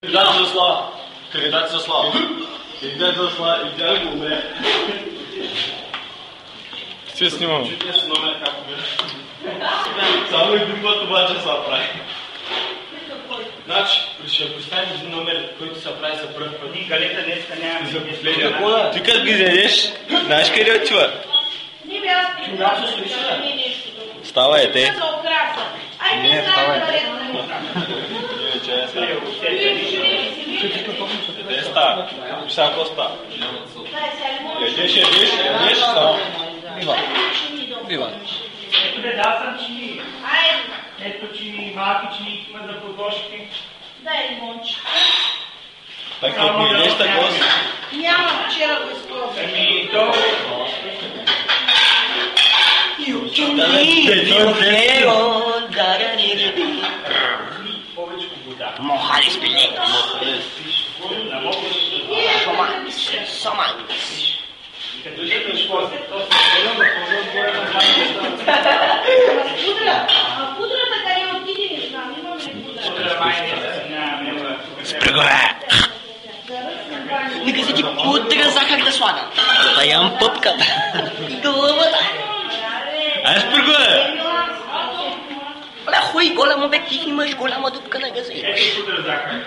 Кандидат за слава. Кандидат за слава. Кандидат за слава. Идеално го умре. Все снимам. Чуть не си номер както бе. Само един път обаче се прави. Значи, ще поставим един номер, който се прави за пръв път. Ние галета днеска нямаме. За последния. Ти като ги взедеш, знаеш къде отива? Не бе, аз приказвам, да не е нещо друго. Става е те. За украса. Айде, не знаем да редно. Къде става? Всяко става. Ядеш, става. Бива. Ето да съм чини. Айде, Ето чини, малки чини има за подложки. дай лимонче. Така ми ядеш такова. Няма, вчера го използвах. Ами то... Повече вода. Мохалис билет. Соман. Като ще да шпорте, то се седам да ползвам горе на Пудра, а пудрата къде отиде, не знам, имаме ли пудра? пудра майния, нямаме. Спрегоре. Нека се ти пудра захар да слагам. Да ям пъпката. И главата. Ай, спрегоре! Хуй, голям обектив, имаш голяма дупка на газа. Ето пудра захар.